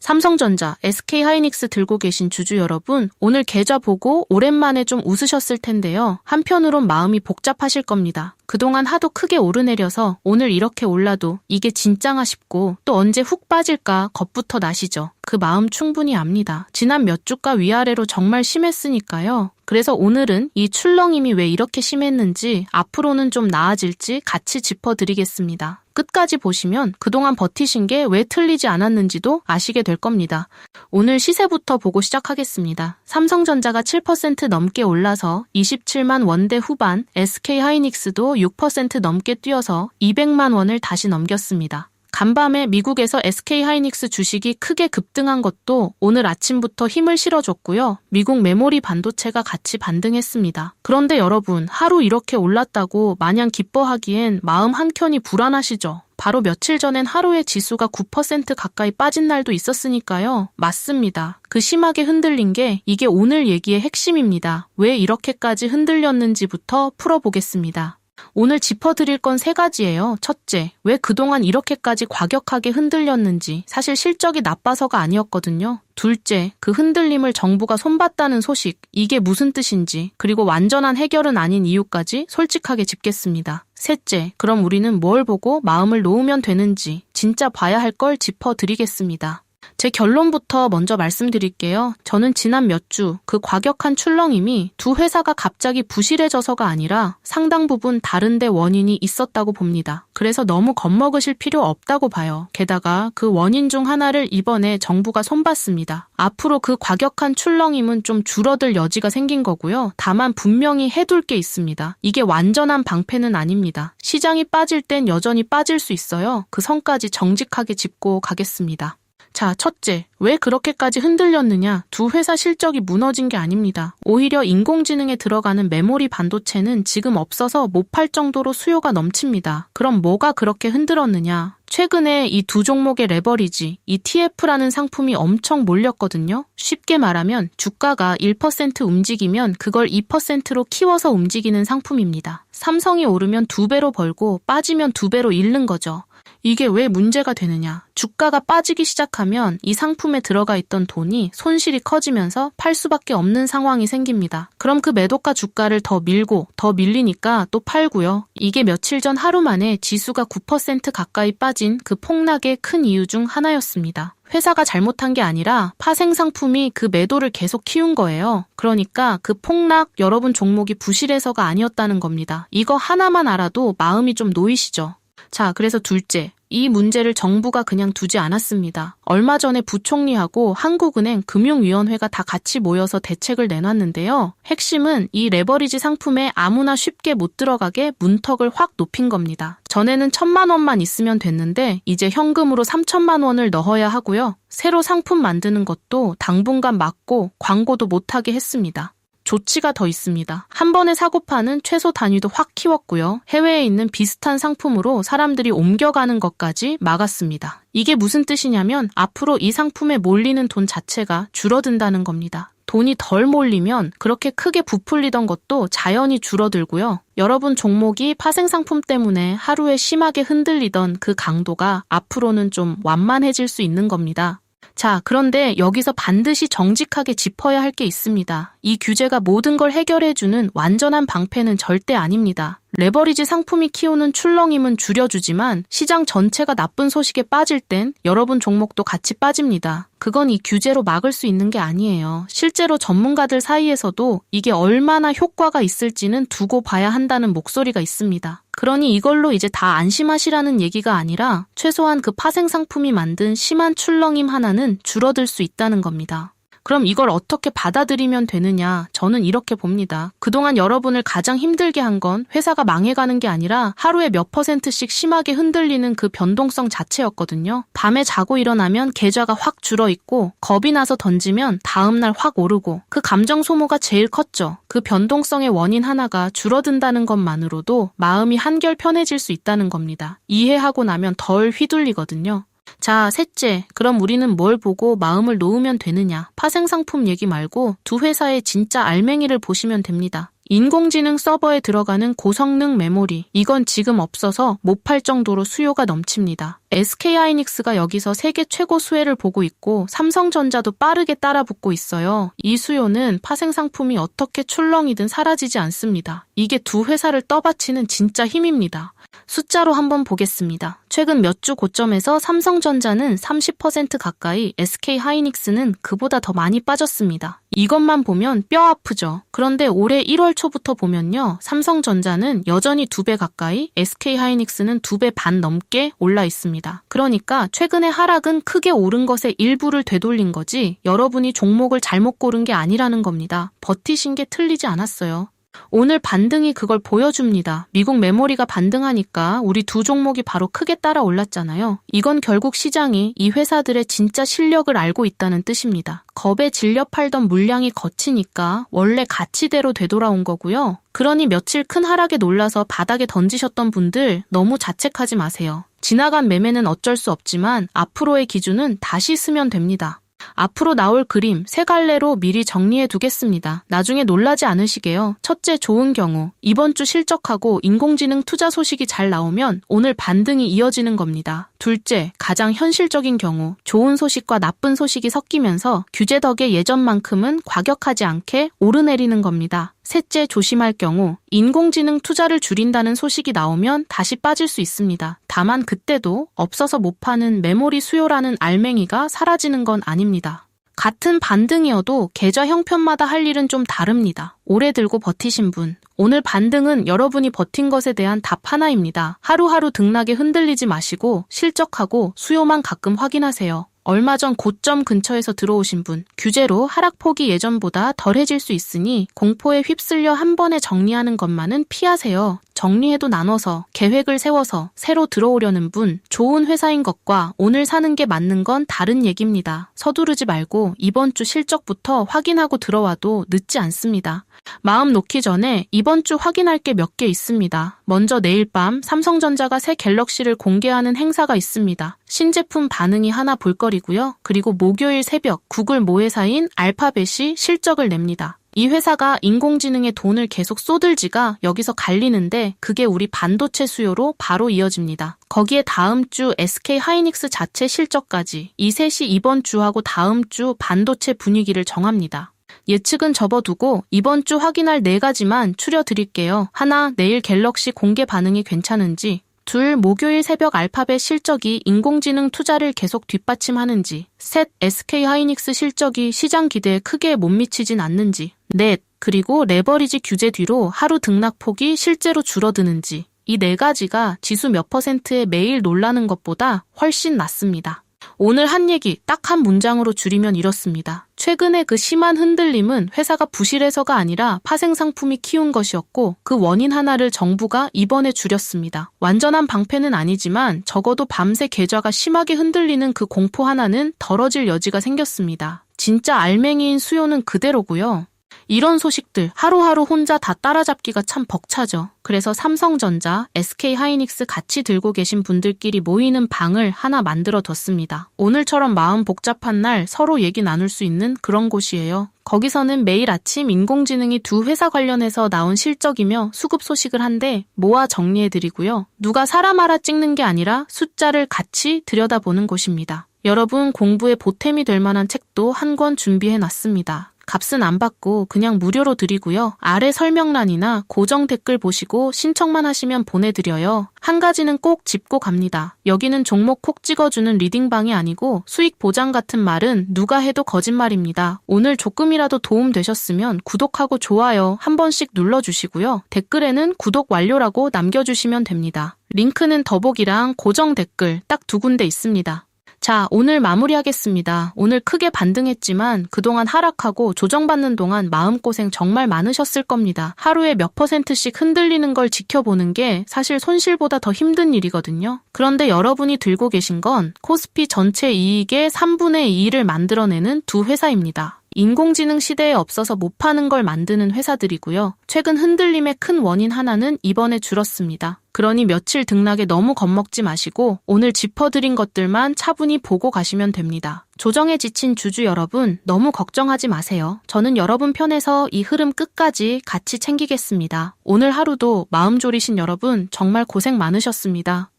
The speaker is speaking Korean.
삼성전자, SK하이닉스 들고 계신 주주 여러분, 오늘 계좌 보고 오랜만에 좀 웃으셨을 텐데요. 한편으론 마음이 복잡하실 겁니다. 그동안 하도 크게 오르내려서 오늘 이렇게 올라도 이게 진짠가 싶고 또 언제 훅 빠질까 겁부터 나시죠. 그 마음 충분히 압니다. 지난 몇 주가 위아래로 정말 심했으니까요. 그래서 오늘은 이 출렁임이 왜 이렇게 심했는지 앞으로는 좀 나아질지 같이 짚어드리겠습니다. 끝까지 보시면 그동안 버티신 게 왜 틀리지 않았는지도 아시게 될 겁니다. 오늘 시세부터 보고 시작하겠습니다. 삼성전자가 7% 넘게 올라서 27만 원대 후반, SK하이닉스도 6% 넘게 뛰어서 200만 원을 다시 넘겼습니다. 간밤에 미국에서 SK하이닉스 주식이 크게 급등한 것도 오늘 아침부터 힘을 실어줬고요. 미국 메모리 반도체가 같이 반등했습니다. 그런데 여러분, 하루 이렇게 올랐다고 마냥 기뻐하기엔 마음 한켠이 불안하시죠? 바로 며칠 전엔 하루에 지수가 9% 가까이 빠진 날도 있었으니까요. 맞습니다. 그 심하게 흔들린 게 이게 오늘 얘기의 핵심입니다. 왜 이렇게까지 흔들렸는지부터 풀어보겠습니다. 오늘 짚어드릴 건 3가지예요. 첫째, 왜 그동안 이렇게까지 과격하게 흔들렸는지, 사실 실적이 나빠서가 아니었거든요. 둘째, 그 흔들림을 정부가 손봤다는 소식, 이게 무슨 뜻인지, 그리고 완전한 해결은 아닌 이유까지 솔직하게 짚겠습니다. 셋째, 그럼 우리는 뭘 보고 마음을 놓으면 되는지 진짜 봐야 할 걸 짚어드리겠습니다. 제 결론부터 먼저 말씀드릴게요. 저는 지난 몇 주 그 과격한 출렁임이 두 회사가 갑자기 부실해져서가 아니라 상당 부분 다른 데 원인이 있었다고 봅니다. 그래서 너무 겁먹으실 필요 없다고 봐요. 게다가 그 원인 중 하나를 이번에 정부가 손봤습니다. 앞으로 그 과격한 출렁임은 좀 줄어들 여지가 생긴 거고요. 다만 분명히 해둘 게 있습니다. 이게 완전한 방패는 아닙니다. 시장이 빠질 땐 여전히 빠질 수 있어요. 그 선까지 정직하게 짚고 가겠습니다. 자, 첫째, 왜 그렇게까지 흔들렸느냐? 두 회사 실적이 무너진 게 아닙니다. 오히려 인공지능에 들어가는 메모리 반도체는 지금 없어서 못 팔 정도로 수요가 넘칩니다. 그럼 뭐가 그렇게 흔들었느냐? 최근에 이 두 종목의 레버리지, ETF라는 상품이 엄청 몰렸거든요. 쉽게 말하면 주가가 1% 움직이면 그걸 2%로 키워서 움직이는 상품입니다. 삼성이 오르면 2배로 벌고 빠지면 2배로 잃는 거죠. 이게 왜 문제가 되느냐? 주가가 빠지기 시작하면 이 상품에 들어가 있던 돈이 손실이 커지면서 팔 수밖에 없는 상황이 생깁니다. 그럼 그 매도가 주가를 더 밀고 더 밀리니까 또 팔고요. 이게 며칠 전 하루 만에 지수가 9% 가까이 빠진 그 폭락의 큰 이유 중 하나였습니다. 회사가 잘못한 게 아니라 파생 상품이 그 매도를 계속 키운 거예요. 그러니까 그 폭락 여러분 종목이 부실해서가 아니었다는 겁니다. 이거 하나만 알아도 마음이 좀 놓이시죠? 자, 그래서 둘째, 이 문제를 정부가 그냥 두지 않았습니다. 얼마 전에 부총리하고 한국은행 금융위원회가 다 같이 모여서 대책을 내놨는데요. 핵심은 이 레버리지 상품에 아무나 쉽게 못 들어가게 문턱을 확 높인 겁니다. 전에는 1,000만 원만 있으면 됐는데 이제 현금으로 3,000만 원을 넣어야 하고요. 새로 상품 만드는 것도 당분간 막고 광고도 못하게 했습니다. 조치가 더 있습니다. 한 번에 사고파는 최소 단위도 확 키웠고요. 해외에 있는 비슷한 상품으로 사람들이 옮겨가는 것까지 막았습니다. 이게 무슨 뜻이냐면 앞으로 이 상품에 몰리는 돈 자체가 줄어든다는 겁니다. 돈이 덜 몰리면 그렇게 크게 부풀리던 것도 자연히 줄어들고요. 여러분 종목이 파생 상품 때문에 하루에 심하게 흔들리던 그 강도가 앞으로는 좀 완만해질 수 있는 겁니다. 자, 그런데 여기서 반드시 정직하게 짚어야 할 게 있습니다. 이 규제가 모든 걸 해결해주는 완전한 방패는 절대 아닙니다. 레버리지 상품이 키우는 출렁임은 줄여주지만 시장 전체가 나쁜 소식에 빠질 땐 여러분 종목도 같이 빠집니다. 그건 이 규제로 막을 수 있는 게 아니에요. 실제로 전문가들 사이에서도 이게 얼마나 효과가 있을지는 두고 봐야 한다는 목소리가 있습니다. 그러니 이걸로 이제 다 안심하시라는 얘기가 아니라 최소한 그 파생 상품이 만든 심한 출렁임 하나는 줄어들 수 있다는 겁니다. 그럼 이걸 어떻게 받아들이면 되느냐? 저는 이렇게 봅니다. 그동안 여러분을 가장 힘들게 한 건 회사가 망해가는 게 아니라 하루에 몇 %씩 심하게 흔들리는 그 변동성 자체였거든요. 밤에 자고 일어나면 계좌가 확 줄어있고 겁이 나서 던지면 다음날 확 오르고 그 감정 소모가 제일 컸죠. 그 변동성의 원인 하나가 줄어든다는 것만으로도 마음이 한결 편해질 수 있다는 겁니다. 이해하고 나면 덜 휘둘리거든요. 자, 셋째, 그럼 우리는 뭘 보고 마음을 놓으면 되느냐? 파생 상품 얘기 말고 두 회사의 진짜 알맹이를 보시면 됩니다. 인공지능 서버에 들어가는 고성능 메모리, 이건 지금 없어서 못 팔 정도로 수요가 넘칩니다. SK하이닉스가 여기서 세계 최고 수혜를 보고 있고 삼성전자도 빠르게 따라붙고 있어요. 이 수요는 파생 상품이 어떻게 출렁이든 사라지지 않습니다. 이게 두 회사를 떠받치는 진짜 힘입니다. 숫자로 한번 보겠습니다. 최근 몇 주 고점에서 삼성전자는 30% 가까이, SK하이닉스는 그보다 더 많이 빠졌습니다. 이것만 보면 뼈 아프죠. 그런데 올해 1월 초부터 보면요. 삼성전자는 여전히 2배 가까이, SK하이닉스는 2배 반 넘게 올라 있습니다. 그러니까 최근의 하락은 크게 오른 것의 일부를 되돌린 거지 여러분이 종목을 잘못 고른 게 아니라는 겁니다. 버티신 게 틀리지 않았어요. 오늘 반등이 그걸 보여줍니다. 미국 메모리가 반등하니까 우리 두 종목이 바로 크게 따라 올랐잖아요. 이건 결국 시장이 이 회사들의 진짜 실력을 알고 있다는 뜻입니다. 겁에 질려 팔던 물량이 거치니까 원래 가치대로 되돌아온 거고요. 그러니 며칠 큰 하락에 놀라서 바닥에 던지셨던 분들 너무 자책하지 마세요. 지나간 매매는 어쩔 수 없지만 앞으로의 기준은 다시 쓰면 됩니다. 앞으로 나올 그림 세 갈래로 미리 정리해 두겠습니다. 나중에 놀라지 않으시게요. 첫째, 좋은 경우. 이번 주 실적하고 인공지능 투자 소식이 잘 나오면 오늘 반등이 이어지는 겁니다. 둘째, 가장 현실적인 경우. 좋은 소식과 나쁜 소식이 섞이면서 규제 덕에 예전만큼은 과격하지 않게 오르내리는 겁니다. 셋째, 조심할 경우 인공지능 투자를 줄인다는 소식이 나오면 다시 빠질 수 있습니다. 다만 그때도 없어서 못 파는 메모리 수요라는 알맹이가 사라지는 건 아닙니다. 같은 반등이어도 계좌 형편마다 할 일은 좀 다릅니다. 오래 들고 버티신 분, 오늘 반등은 여러분이 버틴 것에 대한 답 하나입니다. 하루하루 등락에 흔들리지 마시고 실적하고 수요만 가끔 확인하세요. 얼마 전 고점 근처에서 들어오신 분, 규제로 하락폭이 예전보다 덜해질 수 있으니 공포에 휩쓸려 한 번에 정리하는 것만은 피하세요. 정리해도 나눠서 계획을 세워서 새로 들어오려는 분, 좋은 회사인 것과 오늘 사는 게 맞는 건 다른 얘기입니다. 서두르지 말고 이번 주 실적부터 확인하고 들어와도 늦지 않습니다. 마음 놓기 전에 이번 주 확인할 게 몇 개 있습니다. 먼저 내일 밤 삼성전자가 새 갤럭시를 공개하는 행사가 있습니다. 신제품 반응이 하나 볼거리고요. 그리고 목요일 새벽 구글 모회사인 알파벳이 실적을 냅니다. 이 회사가 인공지능에 돈을 계속 쏟을지가 여기서 갈리는데 그게 우리 반도체 수요로 바로 이어집니다. 거기에 다음 주 SK하이닉스 자체 실적까지 이 셋이 이번 주하고 다음 주 반도체 분위기를 정합니다. 예측은 접어두고 이번 주 확인할 4가지만 추려드릴게요. 하나, 내일 갤럭시 공개 반응이 괜찮은지. 둘, 목요일 새벽 알파벳 실적이 인공지능 투자를 계속 뒷받침하는지. 셋, SK하이닉스 실적이 시장 기대에 크게 못 미치진 않는지. 넷, 그리고 레버리지 규제 뒤로 하루 등락폭이 실제로 줄어드는지. 이 4가지가 지수 몇 %에 매일 놀라는 것보다 훨씬 낫습니다. 오늘 한 얘기 딱 한 문장으로 줄이면 이렇습니다. 최근에 그 심한 흔들림은 회사가 부실해서가 아니라 파생 상품이 키운 것이었고 그 원인 하나를 정부가 이번에 줄였습니다. 완전한 방패는 아니지만 적어도 밤새 계좌가 심하게 흔들리는 그 공포 하나는 덜어질 여지가 생겼습니다. 진짜 알맹이인 수요는 그대로고요. 이런 소식들 하루하루 혼자 다 따라잡기가 참 벅차죠. 그래서 삼성전자, SK하이닉스 같이 들고 계신 분들끼리 모이는 방을 하나 만들어 뒀습니다. 오늘처럼 마음 복잡한 날 서로 얘기 나눌 수 있는 그런 곳이에요. 거기서는 매일 아침 인공지능이 두 회사 관련해서 나온 실적이며 수급 소식을 한데 모아 정리해드리고요. 누가 사람 알아 찍는 게 아니라 숫자를 같이 들여다보는 곳입니다. 여러분 공부에 보탬이 될 만한 책도 한 권 준비해놨습니다. 값은 안 받고 그냥 무료로 드리고요. 아래 설명란이나 고정 댓글 보시고 신청만 하시면 보내드려요. 한 가지는 꼭 짚고 갑니다. 여기는 종목 콕 찍어주는 리딩방이 아니고 수익 보장 같은 말은 누가 해도 거짓말입니다. 오늘 조금이라도 도움 되셨으면 구독하고 좋아요 한 번씩 눌러주시고요. 댓글에는 구독 완료라고 남겨주시면 됩니다. 링크는 더보기랑 고정 댓글 딱 2군데 있습니다. 자, 오늘 마무리하겠습니다. 오늘 크게 반등했지만 그동안 하락하고 조정받는 동안 마음고생 정말 많으셨을 겁니다. 하루에 몇 %씩 흔들리는 걸 지켜보는 게 사실 손실보다 더 힘든 일이거든요. 그런데 여러분이 들고 계신 건 코스피 전체 이익의 3분의 2를 만들어내는 두 회사입니다. 인공지능 시대에 없어서 못 파는 걸 만드는 회사들이고요. 최근 흔들림의 큰 원인 하나는 이번에 줄었습니다. 그러니 며칠 등락에 너무 겁먹지 마시고 오늘 짚어드린 것들만 차분히 보고 가시면 됩니다. 조정에 지친 주주 여러분, 너무 걱정하지 마세요. 저는 여러분 편에서 이 흐름 끝까지 같이 챙기겠습니다. 오늘 하루도 마음 졸이신 여러분 정말 고생 많으셨습니다.